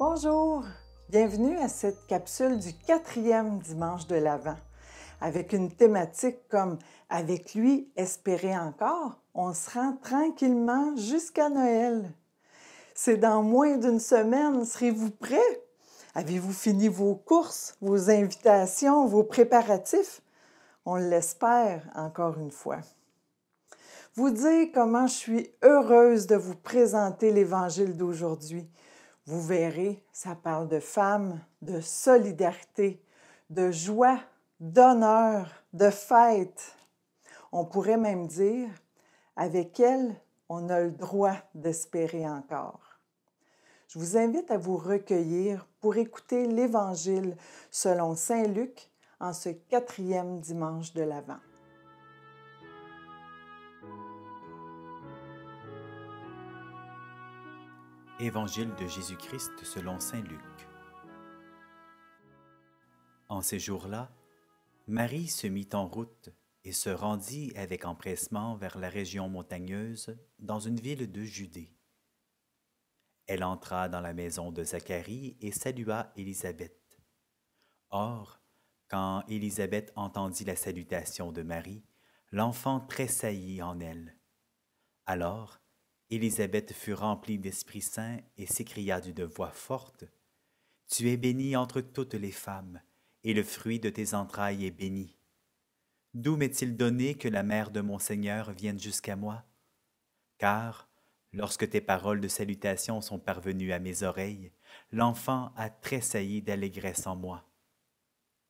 Bonjour, bienvenue à cette capsule du 4e dimanche de l'Avent. Avec une thématique comme « Avec lui, espérez encore », on se rend tranquillement jusqu'à Noël. C'est dans moins d'une semaine, serez-vous prêts? Avez-vous fini vos courses, vos invitations, vos préparatifs? On l'espère encore une fois. Vous dire comment je suis heureuse de vous présenter l'Évangile d'aujourd'hui. Vous verrez, ça parle de femmes, de solidarité, de joie, d'honneur, de fête. On pourrait même dire, avec elle, on a le droit d'espérer encore. Je vous invite à vous recueillir pour écouter l'Évangile selon Saint Luc en ce 4e dimanche de l'Avent. Évangile de Jésus-Christ selon saint Luc. En ces jours-là, Marie se mit en route et se rendit avec empressement vers la région montagneuse, dans une ville de Judée. Elle entra dans la maison de Zacharie et salua Élisabeth. Or, quand Élisabeth entendit la salutation de Marie, l'enfant tressaillit en elle. Alors, Élisabeth fut remplie d'Esprit Saint et s'écria d'une voix forte, « Tu es bénie entre toutes les femmes, et le fruit de tes entrailles est béni. D'où m'est-il donné que la mère de mon Seigneur vienne jusqu'à moi? Car, lorsque tes paroles de salutation sont parvenues à mes oreilles, l'enfant a tressailli d'allégresse en moi.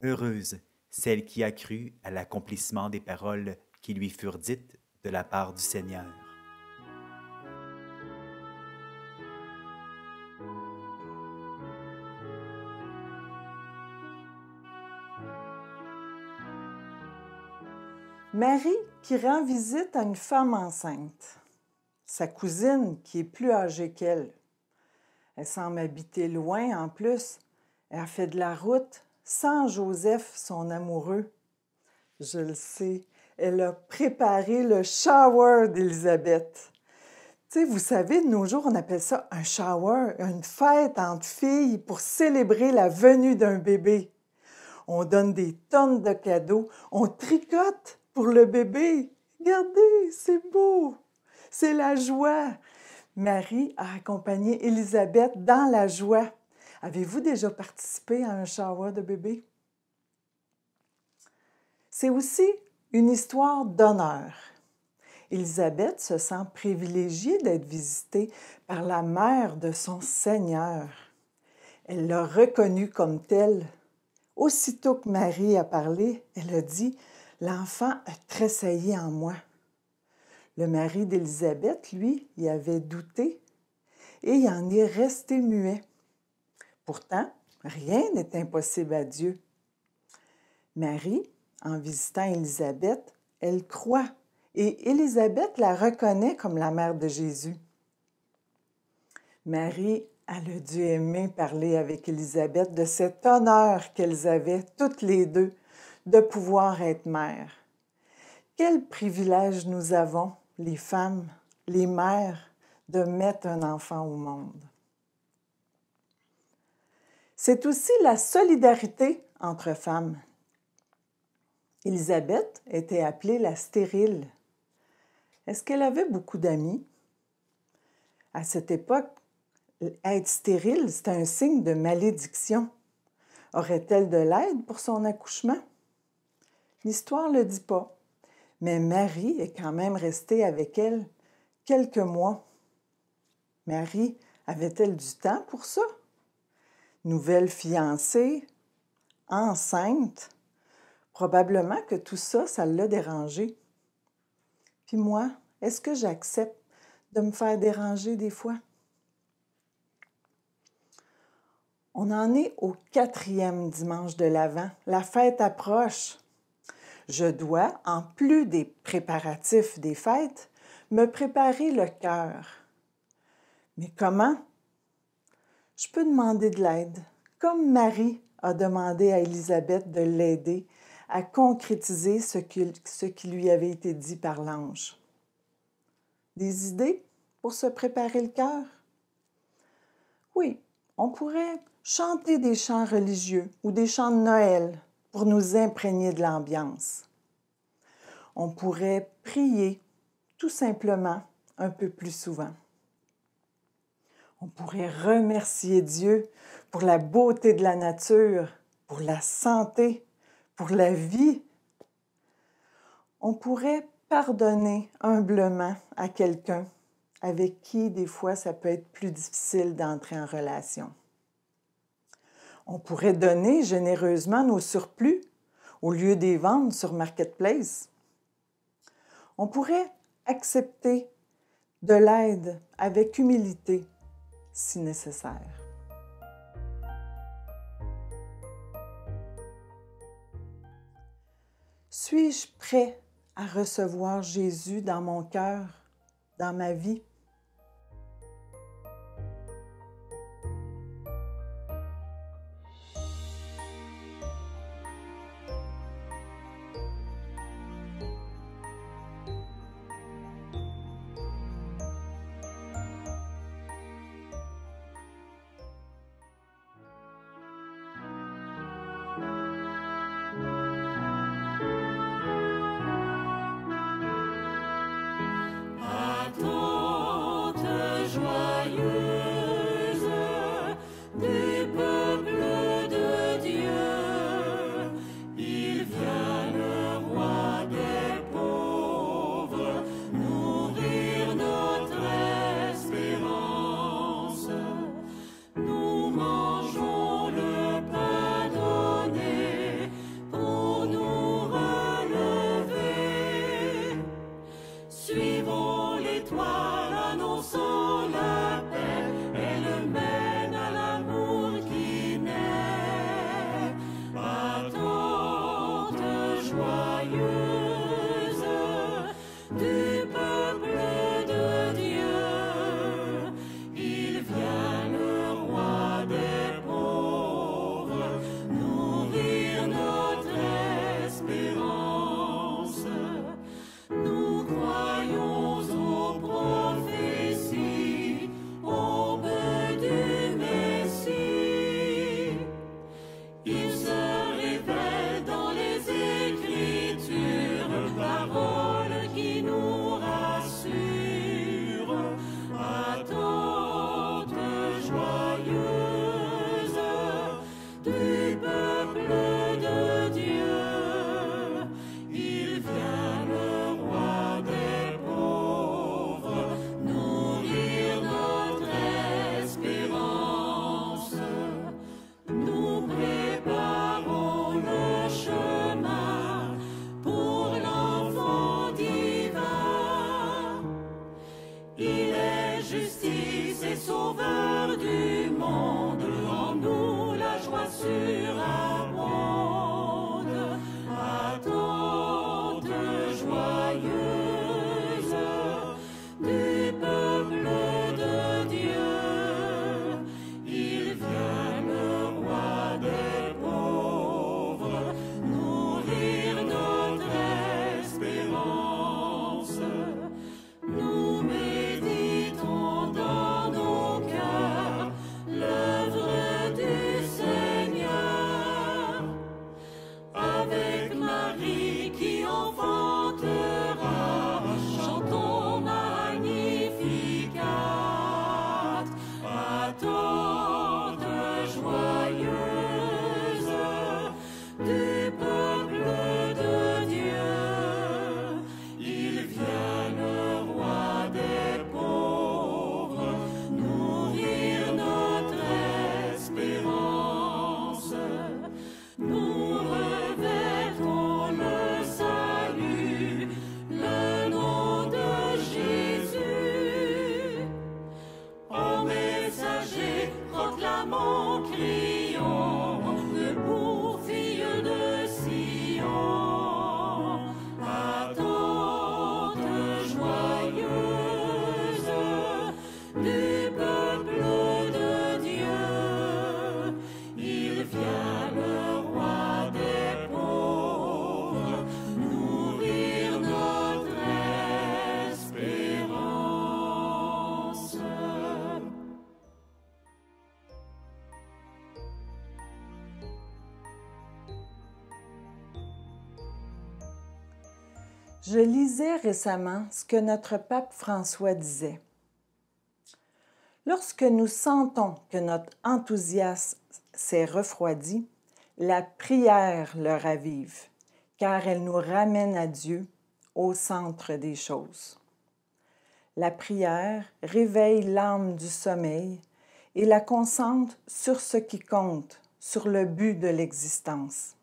Heureuse celle qui a cru à l'accomplissement des paroles qui lui furent dites de la part du Seigneur. » Marie qui rend visite à une femme enceinte. Sa cousine qui est plus âgée qu'elle. Elle semble habiter loin en plus. Elle a fait de la route sans Joseph, son amoureux. Je le sais, elle a préparé le shower d'Élisabeth. Tu sais, vous savez, de nos jours, on appelle ça un shower, une fête entre filles pour célébrer la venue d'un bébé. On donne des tonnes de cadeaux, on tricote pour le bébé. Regardez, c'est beau, c'est la joie. Marie a accompagné Élisabeth dans la joie. Avez-vous déjà participé à un shower de bébé? C'est aussi une histoire d'honneur. Élisabeth se sent privilégiée d'être visitée par la mère de son Seigneur. Elle l'a reconnue comme telle. Aussitôt que Marie a parlé, elle a dit « L'enfant a tressailli en moi ». Le mari d'Élisabeth, lui, y avait douté et il en est resté muet. Pourtant, rien n'est impossible à Dieu. Marie, en visitant Élisabeth, elle croit et Élisabeth la reconnaît comme la mère de Jésus. Marie a dû aimer parler avec Élisabeth de cet honneur qu'elles avaient toutes les deux de pouvoir être mères. Quel privilège nous avons, les femmes, les mères, de mettre un enfant au monde. C'est aussi la solidarité entre femmes. Élisabeth était appelée la stérile. Est-ce qu'elle avait beaucoup d'amis? À cette époque, être stérile, c'était un signe de malédiction. Aurait-elle de l'aide pour son accouchement? L'histoire ne le dit pas, mais Marie est quand même restée avec elle quelques mois. Marie avait-elle du temps pour ça? Nouvelle fiancée, enceinte, probablement que tout ça, ça l'a dérangée. Puis moi, est-ce que j'accepte de me faire déranger des fois? On en est au 4e dimanche de l'Avent. La fête approche. Je dois, en plus des préparatifs des fêtes, me préparer le cœur. Mais comment? Je peux demander de l'aide, comme Marie a demandé à Élisabeth de l'aider à concrétiser ce qui lui avait été dit par l'ange. Des idées pour se préparer le cœur? Oui, On pourrait chanter des chants religieux ou des chants de Noël pour nous imprégner de l'ambiance. On pourrait prier tout simplement un peu plus souvent. On pourrait remercier Dieu pour la beauté de la nature, pour la santé, pour la vie. On pourrait pardonner humblement à quelqu'un avec qui, des fois, ça peut être plus difficile d'entrer en relation. On pourrait donner généreusement nos surplus au lieu des vendre sur Marketplace. On pourrait accepter de l'aide avec humilité si nécessaire. Suis-je prêt à recevoir Jésus dans mon cœur, dans ma vie? À toi, Je lisais récemment ce que notre pape François disait. Lorsque nous sentons que notre enthousiasme s'est refroidi, la prière le ravive, car elle nous ramène à Dieu, au centre des choses. La prière réveille l'âme du sommeil et la concentre sur ce qui compte, sur le but de l'existence.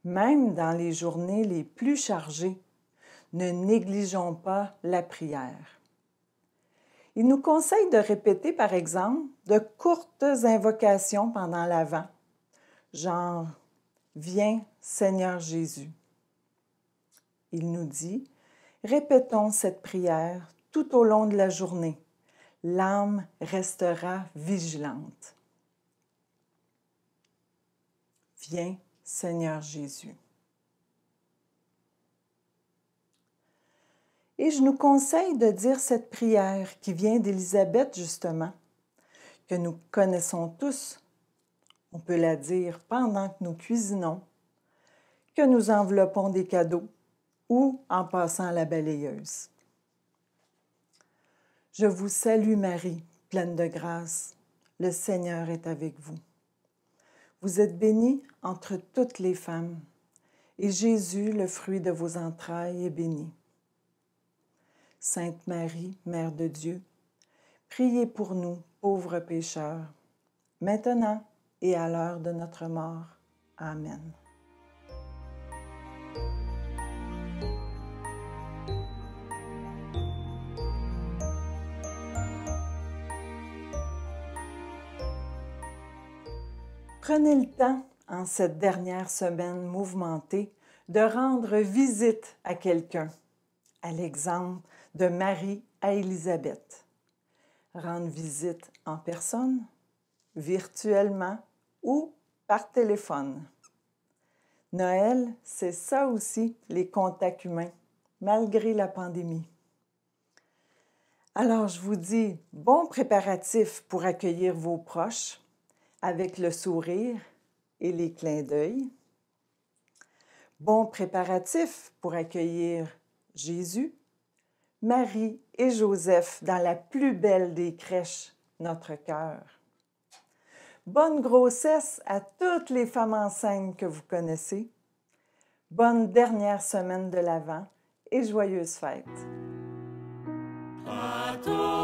Même dans les journées les plus chargées, ne négligeons pas la prière. Il nous conseille de répéter, par exemple, de courtes invocations pendant l'Avent, genre « Viens, Seigneur Jésus ». Il nous dit « Répétons cette prière tout au long de la journée. L'âme restera vigilante. » Viens, Seigneur Jésus. Et je nous conseille de dire cette prière qui vient d'Élisabeth, justement, que nous connaissons tous. On peut la dire pendant que nous cuisinons, que nous enveloppons des cadeaux ou en passant la balayeuse. Je vous salue Marie, pleine de grâce. Le Seigneur est avec vous. Vous êtes bénie entre toutes les femmes, et Jésus, le fruit de vos entrailles, est béni. Sainte Marie, Mère de Dieu, priez pour nous, pauvres pécheurs, maintenant et à l'heure de notre mort. Amen. Prenez le temps, en cette dernière semaine mouvementée, de rendre visite à quelqu'un, à l'exemple de Marie à Élisabeth. Rendre visite en personne, virtuellement ou par téléphone. Noël, c'est ça aussi, les contacts humains, malgré la pandémie. Alors, je vous dis, bon préparatif pour accueillir vos proches, avec le sourire et les clins d'œil. Bon préparatif pour accueillir Jésus, Marie et Joseph dans la plus belle des crèches, notre cœur. Bonne grossesse à toutes les femmes enceintes que vous connaissez. Bonne dernière semaine de l'Avent et joyeuses fêtes. À toi.